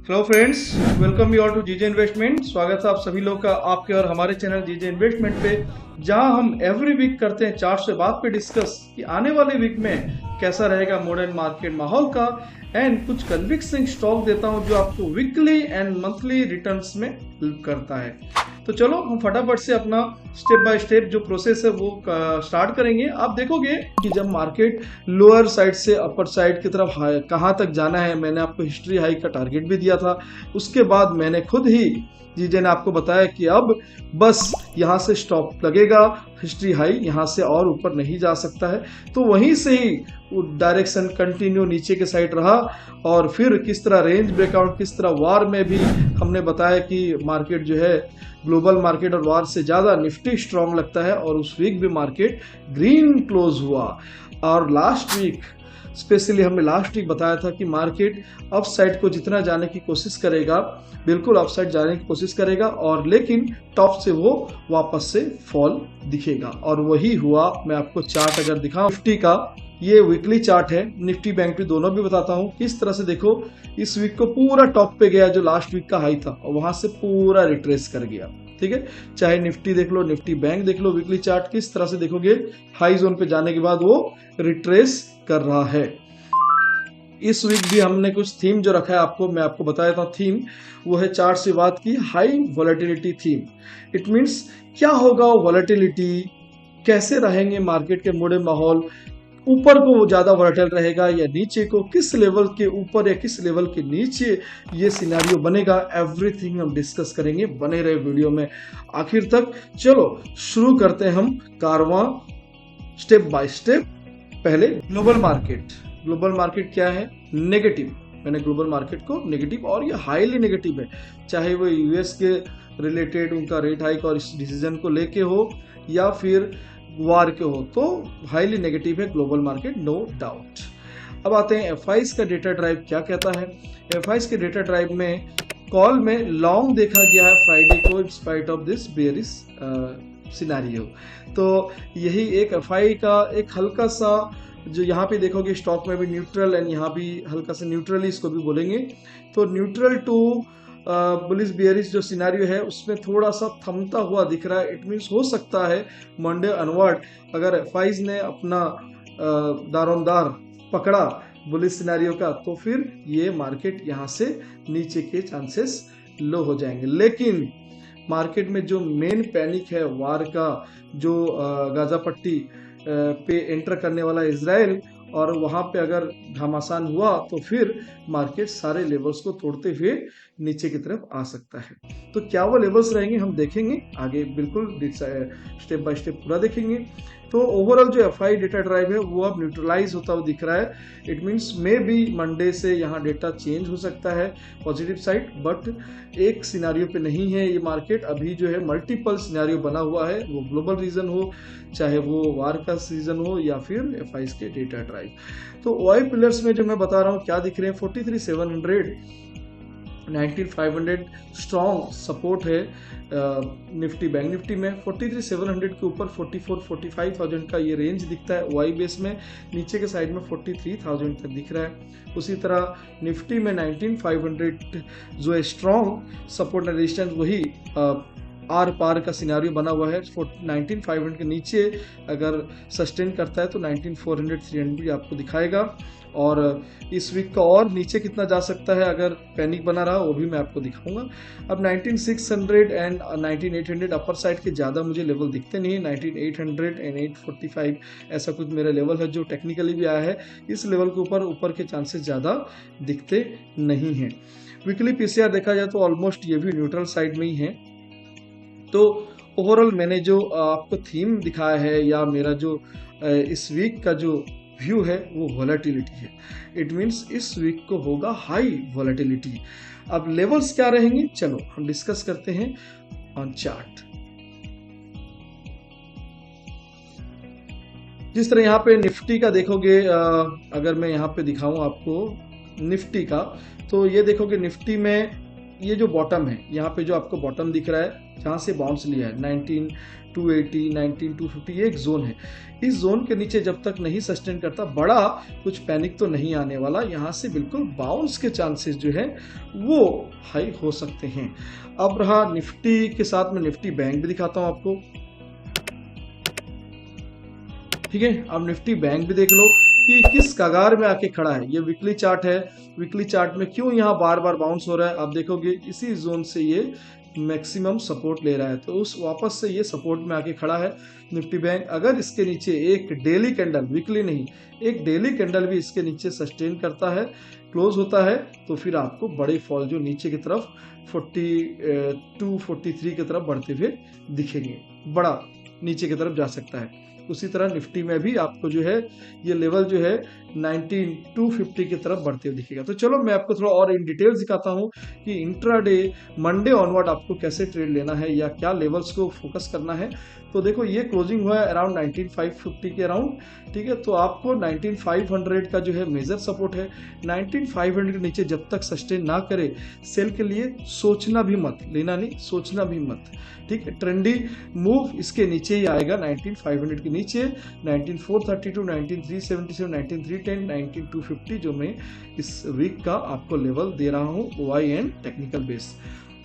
Hello friends, welcome you all to GJ investment. स्वागत है आप सभी लोग का आपके और हमारे चैनल जीजे इन्वेस्टमेंट पे, जहां हम एवरी वीक करते हैं चार्ट से बात पे डिस्कस कि आने वाले वीक में कैसा रहेगा मॉडर्न मार्केट माहौल का, एंड कुछ कन्विक्सिंग स्टॉक देता हूं जो आपको वीकली एंड मंथली रिटर्न्स में हेल्प करता है। तो चलो हम फटाफट से अपना स्टेप बाय स्टेप जो प्रोसेस है वो स्टार्ट करेंगे। आप देखोगे कि जब मार्केट लोअर साइड से अपर साइड की तरफ कहाँ तक जाना है, मैंने आपको हिस्ट्री हाई का टारगेट भी दिया था। उसके बाद मैंने खुद ही जीजे ने आपको बताया कि अब बस यहाँ से स्टॉप लगेगा, हिस्ट्री हाई यहाँ से और ऊपर नहीं जा सकता है। तो वहीं से ही वो डायरेक्शन कंटिन्यू नीचे के साइड रहा, और फिर किस तरह रेंज ब्रेकआउट, किस तरह वार में भी हमने बताया कि मार्केट जो है ग्लोबल मार्केट और वार से ज़्यादा निफ्टी स्ट्रॉन्ग लगता है, और उस वीक भी मार्केट ग्रीन क्लोज हुआ। और लास्ट वीक स्पेशली हमने लास्ट वीक बताया था कि मार्केट अप साइड को जितना जाने की कोशिश करेगा, बिल्कुल अप साइड जाने की कोशिश करेगा, और लेकिन टॉप से वो वापस से फॉल दिखेगा, और वही हुआ। मैं आपको चार्ट अगर दिखाऊं निफ्टी का, ये वीकली चार्ट है, निफ्टी बैंक भी दोनों भी बताता हूँ किस तरह से। देखो इस वीक को पूरा टॉप पे गया जो लास्ट वीक का हाई था, और वहां से पूरा रिट्रेस कर गया। ठीक है, चाहे निफ्टी देख लो, निफ्टी बैंक देख लो, वीकली चार्ट किस तरह से देखोगे हाई जोन पे जाने के बाद वो रिट्रेस कर रहा है। इस वीक भी हमने कुछ थीम जो रखा है आपको, मैं आपको बता देता हूँ थीम, वो है चार्ट से बात की high volatility theme. It means क्या होगा वॉलेटिलिटी, कैसे रहेंगे मार्केट के मोड़े माहौल, ऊपर को वो ज्यादा वॉलेटाइल रहेगा या नीचे को, किस लेवल के ऊपर या किस लेवल के नीचे ये सिनेरियो बनेगा, एवरीथिंग हम डिस्कस करेंगे। बने रहे वीडियो में आखिर तक। चलो शुरू करते हैं हम कारवां स्टेप बाय स्टेप। पहले ग्लोबल मार्केट। ग्लोबल मार्केट क्या है? नेगेटिव। मैंने ग्लोबल मार्केट को नेगेटिव, और ये हाईली नेगेटिव है, चाहे वो यूएस के रिलेटेड उनका रेट हाइक और इस डिसीजन को लेके हो या फिर वार के हो, तो हाईली नेगेटिव है ग्लोबल मार्केट, नो डाउट। अब आते हैं एफआईज का डेटा ड्राइव क्या कहता है। एफआईज के डेटा ड्राइव में कॉल में लॉन्ग देखा गया है फ्राइडे को, in spite of this bearish scenario. तो यही एक एफआई का एक हल्का सा, जो यहाँ पे देखोगे स्टॉक में भी न्यूट्रल, एंड यहाँ भी हल्का सा न्यूट्रल ही इसको भी बोलेंगे, तो न्यूट्रल टू बुलिश बियरिश जो सिनेरियो है उसमें थोड़ा सा थमता हुआ दिख रहा है। इट मीन्स हो सकता है मंडे अनवर्ड अगर एफआईज ने अपना दारोमदार पकड़ा बुलिश सिनेरियो का, तो फिर ये मार्केट यहाँ से नीचे के चांसेस लो हो जाएंगे। लेकिन मार्केट में जो मेन पैनिक है वार का, जो गाजा पट्टी पे एंटर करने वाला इजराइल, और वहां पे अगर घमासान हुआ तो फिर मार्केट सारे लेवल्स को तोड़ते हुए नीचे की तरफ आ सकता है। तो क्या वो लेवल्स रहेंगे हम देखेंगे आगे, बिल्कुल स्टेप बाय स्टेप पूरा देखेंगे। तो ओवरऑल जो एफआई डेटा ड्राइव है वो अब न्यूट्रलाइज होता हुआ दिख रहा है। It means may be Monday से यहाँ डेटा चेंज हो सकता है पॉजिटिव साइड, बट एक सिनेरियो पे नहीं है ये मार्केट। अभी जो है मल्टीपल सिनेरियो बना हुआ है, वो ग्लोबल रीजन हो, चाहे वो वार का सीजन हो, या फिर एफआईज के डेटा ड्राइव। तो ओआई पिलर्स में जो मैं बता रहा हूँ क्या दिख रहे हैं, 43,700 19,500 स्ट्रॉन्ग सपोर्ट है निफ्टी बैंक निफ्टी में। 43,700 के ऊपर 44,000-45,000 का ये रेंज दिखता है वाई बेस में। नीचे के साइड में 43,000 तक दिख रहा है। उसी तरह निफ्टी में 19,500 जो है स्ट्रॉन्ग सपोर्ट एंड रेजिस्टेंस, वही आर पार का सिनेरियो बना हुआ है। 19,500 के नीचे अगर सस्टेन करता है तो 19,400-300 भी आपको दिखाएगा। और इस वीक का और नीचे कितना जा सकता है अगर पैनिक बना रहा, वो भी मैं आपको दिखाऊंगा। अब 19,600 एंड 19,800 अपर साइड के ज़्यादा मुझे लेवल दिखते नहीं है। 19,800 एंड 845 ऐसा कुछ मेरा लेवल है जो टेक्निकली भी आया है। इस लेवल के ऊपर के चांसेस ज़्यादा दिखते नहीं हैं। वीकली पीसीआर देखा जाए तो ऑलमोस्ट ये भी न्यूट्रल साइड में ही है। तो ओवरऑल मैंने जो आपको थीम दिखाया है, या मेरा जो इस वीक का जो व्यू है वो वॉलेटिलिटी है। इट मीन्स इस वीक को होगा हाई वॉलेटिलिटी। अब लेवल्स क्या रहेंगे, चलो हम डिस्कस करते हैं ऑन चार्ट। जिस तरह यहाँ पे निफ्टी का देखोगे, अगर मैं यहाँ पे दिखाऊं आपको निफ्टी का, तो ये देखोगे निफ्टी में ये जो बॉटम है, यहाँ पे जो आपको बॉटम दिख रहा है जहाँ से बाउंस लिया है 19280, 19250, ये एक जोन है। इस जोन के नीचे जब तक नहीं सस्टेन करता, बड़ा कुछ पैनिक तो नहीं आने वाला, यहाँ से बिल्कुल बाउंस के चांसेस जो है वो हाई हो सकते हैं। अब रहा निफ्टी के साथ में निफ्टी बैंक भी दिखाता हूँ आपको, ठीक है। अब निफ्टी बैंक भी देख लो कि किस कगार में आके खड़ा है। ये वीकली चार्ट है, वीकली चार्ट में क्यों यहाँ बार बार बाउंस हो रहा है, आप देखोगे इसी जोन से ये मैक्सिमम सपोर्ट ले रहा है, तो उस वापस से ये सपोर्ट में आके खड़ा है निफ्टी बैंक। अगर इसके नीचे एक डेली कैंडल, वीकली नहीं, एक डेली कैंडल भी इसके नीचे सस्टेन करता है, क्लोज होता है, तो फिर आपको बड़े फॉल जो नीचे की तरफ 42, 43 की तरफ बढ़ते हुए दिखेंगे, बड़ा नीचे की तरफ जा सकता है। उसी तरह निफ्टी में भी आपको जो है ये लेवल जो है 19250 की तरफ बढ़ते हुए दिखेगा। तो चलो मैं आपको थोड़ा और इन डिटेल दिखाता हूँ कि इंट्राडे मंडे ऑनवर्ड आपको कैसे ट्रेड लेना है या क्या लेवल्स को फोकस करना है। तो देखो ये क्लोजिंग हुआ है अराउंड 19550 के अराउंड, ठीक है। तो आपको 19500 का जो है मेजर सपोर्ट है। 19500 के नीचे जब तक सस्टेन ना करे, सेल के लिए सोचना भी मत, लेना नहीं, सोचना भी मत, ठीक है। ट्रेंडी मूव इसके नीचे ही आएगा, 19500 के नीचे 19432, 19377, 19310, 19250 जो मैं इस वीक का आपको लेवल दे रहा हूँ Y and technical base.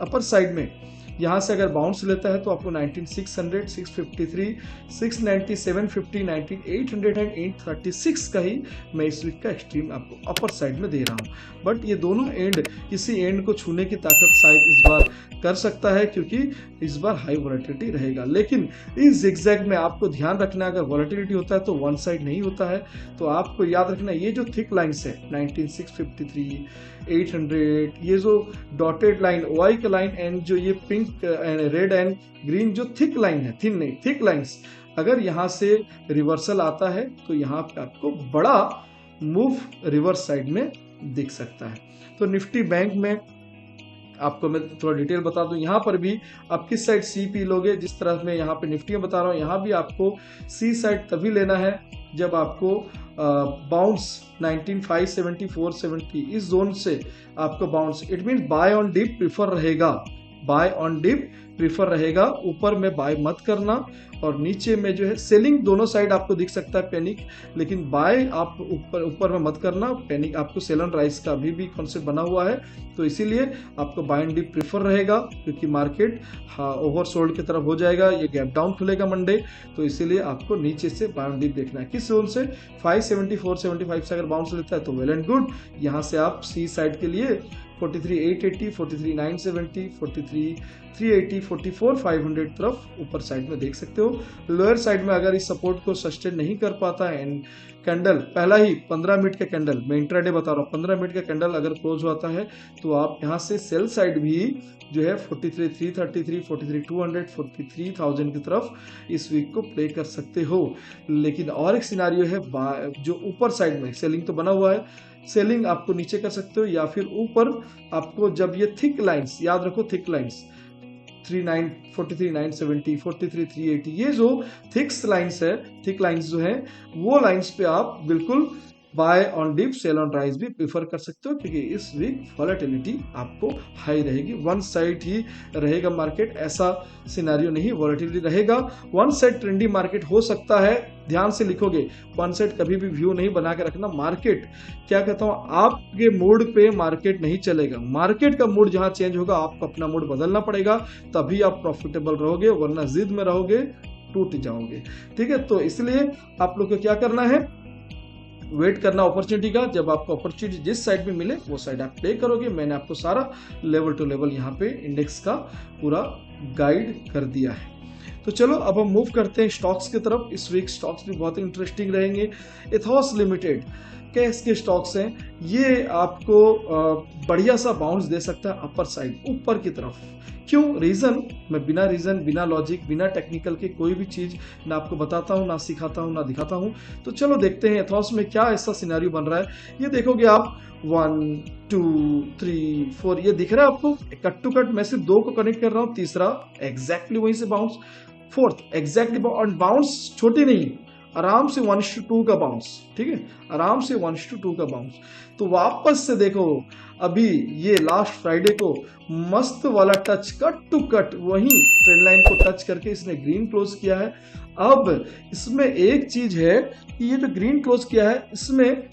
Upper side में यहाँ से अगर बाउंस लेता है तो आपको 19600, 653, 690, 750, 19800 एंड 836 का ही मैं इस वीक का एक्सट्रीम आपको अपर साइड में दे रहा हूँ। बट ये दोनों एंड किसी एंड को छूने की ताकत शायद इस बार कर सकता है, क्योंकि इस बार हाई वॉलेटिलिटी रहेगा। लेकिन इस जिगजैग में आपको ध्यान रखना, अगर वॉलेटिलिटी होता है तो वन साइड नहीं होता है। तो आपको याद रखना, ये जो थिक लाइन्स है 19653, 800, ये जो डॉटेड लाइन ओआई का लाइन एंड जो ये पिंक रेड एंड ग्रीन जो थिक लाइन है, थिन नहीं, थिक लाइन्स, अगर यहाँ से रिवर्सल आता है तो यहाँ पे आपको बड़ा मूव रिवर्स साइड में दिख सकता है। तो निफ्टी बैंक में आपको मैं थोड़ा डिटेल बता दूं, यहाँ पर भी आप किस साइड सी पी लोगे, जिस तरह मैं यहाँ पे निफ्टी में बता रहा हूँ, यहाँ भी आपको सी साइड तभी लेना है जब आपको बाउंस 19570, 470 इस जोन से आपको bounce, it mean buy on dip prefer रहेगा, बाय ऑन डिप प्रीफर रहेगा। ऊपर में बाय मत करना और नीचे में जो है सेलिंग दोनों साइड आपको दिख सकता है पैनिक, लेकिन बाय आप ऊपर में मत करना। पैनिक आपको सेल एंड राइज का अभी भी कॉन्सेप्ट बना हुआ है, तो इसीलिए आपको बाय एंड डिप प्रीफर रहेगा, क्योंकि मार्केट ओवरसोल्ड की तरफ हो जाएगा, ये गैप डाउन खुलेगा मंडे, तो इसीलिए आपको नीचे से बाय एंड डिप देखना है। किस जोन से 570, 475 से अगर बाउंस लेता है तो वेल एंड गुड। यहाँ से आप सी साइड के लिए 43,880, 43,970, 43,380, 44,500 तरफ ऊपर साइड में देख सकते हो। लोअर साइड में अगर इस सपोर्ट को सस्टेन नहीं कर पाता है एंड कैंडल पहला ही 15 मिनट का कैंडल, मैं इंट्राडे बता रहा हूँ, 15 मिनट का कैंडल अगर क्लोज होता है तो आप यहाँ से सेल साइड भी जो है 43,333, 43,200, 43,000 की तरफ इस वीक को प्ले कर सकते हो। लेकिन और एक सिनारियो है जो ऊपर साइड में सेलिंग तो बना हुआ है, सेलिंग आपको नीचे कर सकते हो या फिर ऊपर आपको जब ये थिक लाइंस, याद रखो थिक लाइंस 43,970, 43,380, ये जो थिक्स लाइंस है, थिक लाइंस जो है वो लाइंस पे आप बिल्कुल buy on dip sell on rise भी प्रीफर कर सकते हो, क्योंकि इस वीक वॉलेटिलिटी आपको हाई रहेगी, वन साइड ही रहेगा मार्केट, ऐसा सिनेरियो नहीं, वॉलेटिलिटी रहेगा। वन साइड ट्रेंडी मार्केट हो सकता है, ध्यान से लिखोगे, वन साइड कभी भी व्यू नहीं बना के रखना। मार्केट क्या कहता हूं, आपके मूड पे मार्केट नहीं चलेगा, मार्केट का मूड जहां चेंज होगा आपको अपना मूड बदलना पड़ेगा, तभी आप प्रॉफिटेबल रहोगे, वरना जिद में रहोगे टूट जाओगे, ठीक है। तो इसलिए आप लोग को क्या करना है, वेट करना अपॉर्चुनिटी का, जब आपको अपॉर्चुनिटी जिस साइड में मिले वो साइड आप प्ले करोगे। मैंने आपको सारा लेवल टू लेवल यहाँ पे इंडेक्स का पूरा गाइड कर दिया है। तो चलो अब हम मूव करते हैं स्टॉक्स की तरफ। इस वीक स्टॉक्स भी बहुत इंटरेस्टिंग रहेंगे। एथॉस लिमिटेड कैश के स्टॉक्स हैं, ये आपको बढ़िया सा बाउंस दे सकता है अपर साइड, ऊपर की तरफ। क्यों? रीजन मैं बिना रीजन, बिना लॉजिक, बिना टेक्निकल के कोई भी चीज ना आपको बताता हूँ, ना सिखाता हूँ, ना दिखाता हूँ। तो चलो देखते हैं एथॉस में क्या ऐसा सिनेरियो बन रहा है। ये देखोगे आप 1 2 3 4 ये दिख रहा है आपको, कट टू कट मैं सिर्फ 2 को कनेक्ट कर रहा हूँ, तीसरा एग्जैक्टली वहीं से बाउंस, फोर्थ एग्जैक्टली बाउंस, छोटी नहीं आराम से 1:2 का बाउंस, ठीक है, आराम से 1:2 का बाउंस। तो वापस से देखो अभी ये लास्ट फ्राइडे को मस्त वाला टच, कट टू कट वही ट्रेंड लाइन को टच करके इसने ग्रीन क्लोज किया है। अब इसमें एक चीज है कि ये जो ग्रीन क्लोज किया है इसमें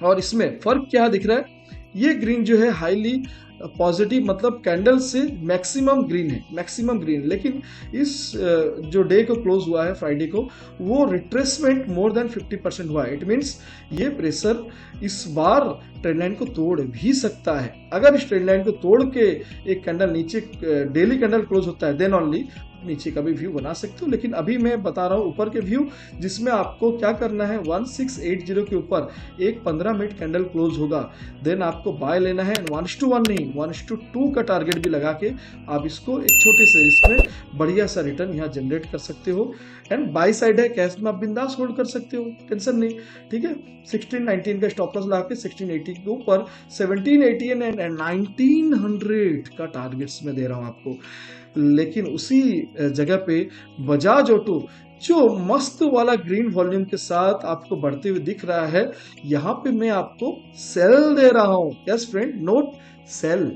और इसमें फर्क क्या दिख रहा है, ये ग्रीन जो है हाईली पॉजिटिव, मतलब कैंडल से मैक्सिमम ग्रीन है, मैक्सिमम ग्रीन। लेकिन इस जो डे को क्लोज हुआ है फ्राइडे को, वो रिट्रेसमेंट मोर देन 50% हुआ है। इट मीन्स ये प्रेशर इस बार ट्रेंड लाइन को तोड़ भी सकता है। अगर इस ट्रेंड लाइन को तोड़ के एक कैंडल नीचे डेली कैंडल क्लोज होता है, देन ओनली नीचे का भी व्यू बना सकते हो। लेकिन अभी मैं बता रहा हूं ऊपर के व्यू, जिसमें आपको क्या करना है, 1680 के ऊपर एक 15 मिनट कैंडल क्लोज होगा, देन आपको बाय लेना है। 1:1 नहीं, 1:2 का टारगेट भी लगा के आप इसको एक छोटे से रिस्क में बढ़िया सा रिटर्न यहाँ जनरेट कर सकते हो। एंड बाय साइड है, कैश में आप बिंदास होल्ड कर सकते हो, टेंशन नहीं, ठीक है। 1619 का स्टॉप लॉस लगा के 1680 के ऊपर 1780 एंड 1900 का टारगेट्स में दे रहा हूं आपको। लेकिन उसी जगह पे बजाज ऑटो जो मस्त वाला ग्रीन वॉल्यूम के साथ आपको बढ़ते हुए दिख रहा है, यहां पे मैं आपको सेल दे रहा हूं। Yes friend, note sell.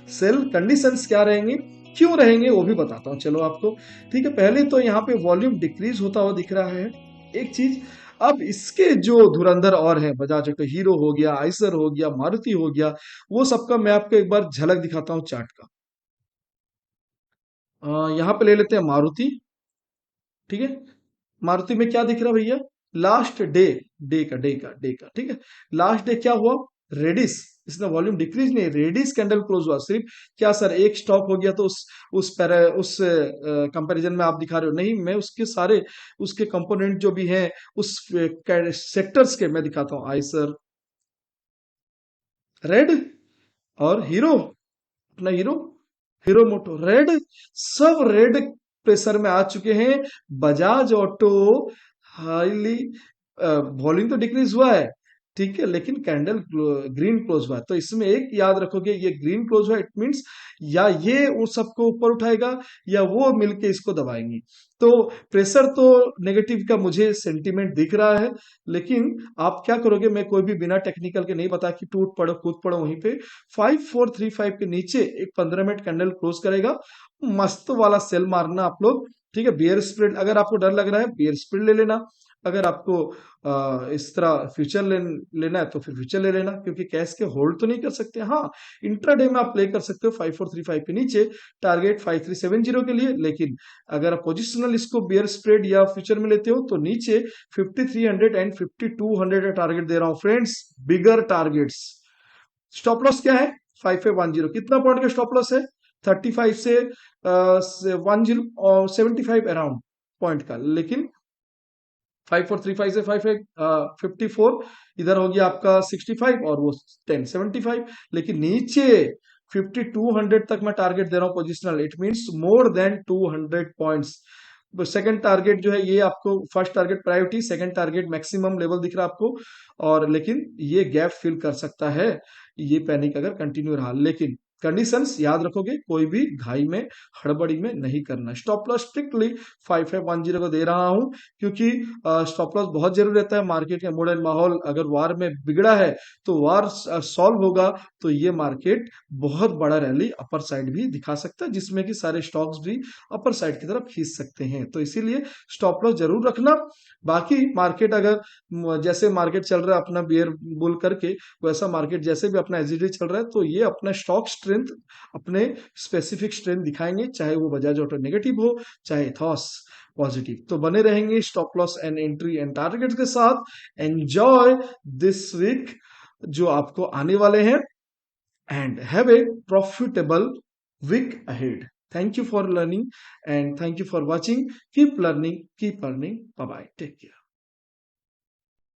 Sell conditions क्या रहेंगी, क्यों रहेंगे, वो भी बताता हूं चलो आपको, ठीक है। पहले तो यहाँ पे वॉल्यूम डिक्रीज होता हुआ दिख रहा है, एक चीज। अब इसके जो धुरंधर और हैं, बजाज ऑटो, हीरो हो गया, आइसर हो गया, मारुति हो गया, वो सबका मैं आपको एक बार झलक दिखाता हूँ चार्ट का। यहाँ पे ले लेते हैं मारुति, ठीक है। मारुति में क्या दिख रहा है भैया, लास्ट डे, डे का, ठीक है। लास्ट डे क्या हुआ, रेडिस, इसने वॉल्यूम डिक्रीज नहीं, रेडिस कैंडल क्लोज हुआ। सिर्फ क्या सर एक स्टॉक हो गया तो उस कंपैरिजन में आप दिखा रहे हो, नहीं, मैं उसके सारे उसके कंपोनेंट जो भी हैं उस सेक्टर्स के मैं दिखाता हूं। आइसर, रेड, और हीरो, अपना हीरो, हीरो मोटो, रेड, सब रेड प्रेशर में आ चुके हैं। बजाज ऑटो हाईली वॉल्यूम तो डिक्रीज हुआ है, ठीक है, लेकिन कैंडल ग्रीन क्लोज हुआ है। तो इसमें एक याद रखोगे, ये ग्रीन क्लोज हुआ, इट मींस या ये उस सबको ऊपर उठाएगा या वो मिलके इसको दबाएंगी। तो प्रेशर तो नेगेटिव का मुझे सेंटीमेंट दिख रहा है, लेकिन आप क्या करोगे, मैं कोई भी बिना टेक्निकल के नहीं बता कि टूट पड़ो कूद पड़ो वहीं पे। 5435 के नीचे एक 15 मिनट कैंडल क्लोज करेगा, मस्त वाला सेल मारना आप लोग, ठीक है। बियर स्प्रेड, अगर आपको डर लग रहा है बियर स्प्रेड ले लेना, अगर आपको इस तरह फ्यूचर लेना है तो फिर फ्यूचर ले लेना, क्योंकि कैश के होल्ड तो नहीं कर सकते। हाँ, इंट्राडे में आप प्ले कर सकते हो 5435 के नीचे, टारगेट 5370 के लिए। लेकिन अगर आप पोजिशनल इसको बियर स्प्रेड या फ्यूचर में लेते हो तो नीचे 5300 एंड 5200 का टारगेट दे रहा हूं फ्रेंड्स, बिगर टारगेट्स। स्टॉप लॉस क्या है, 5510, कितना पॉइंट का स्टॉप लॉस है, 35 से 10 और 75 अराउंड पॉइंट का। लेकिन 5435 से 54, इधर हो गया आपका 65 और वो 1075। लेकिन नीचे 5200 तक मैं टारगेट दे रहा हूं positional, it means more than 200 points. Second target जो है ये आपको, first target priority, second target maximum level दिख रहा है आपको। और लेकिन ये गैप फिल कर सकता है, ये पैनिक अगर कंटिन्यू रहा। लेकिन कंडीशंस याद रखोगे, कोई भी घाई में हड़बड़ी में नहीं करना। स्टॉप लॉस स्ट्रिक्टली 5510 को दे रहा हूं, क्योंकि स्टॉप लॉस बहुत जरूरी रहता है। मार्केट का मॉडर्न माहौल अगर वार में बिगड़ा है तो वार सॉल्व होगा तो ये मार्केट बहुत बड़ा रैली अपर साइड भी दिखा सकता है, जिसमें कि सारे स्टॉक्स भी अपर साइड की तरफ खींच सकते हैं। तो इसीलिए स्टॉप लॉस जरूर रखना। बाकी मार्केट अगर जैसे मार्केट चल रहा है अपना बियर बुल करके, वैसा मार्केट जैसे भी अपना एजिडी चल रहा है, तो ये अपना स्टॉक स्ट्रेंथ, अपने स्पेसिफिक स्ट्रेंथ दिखाएंगे, चाहे वो बजाज ऑटो नेगेटिव हो, चाहे थॉस पॉजिटिव। तो बने रहेंगे stop loss and entry and targets के साथ। एंजॉय दिस वीक जो आपको आने वाले हैं, and have a profitable week ahead. Thank you for learning and thank you for watching. Keep learning, keep earning. Bye bye. Take care.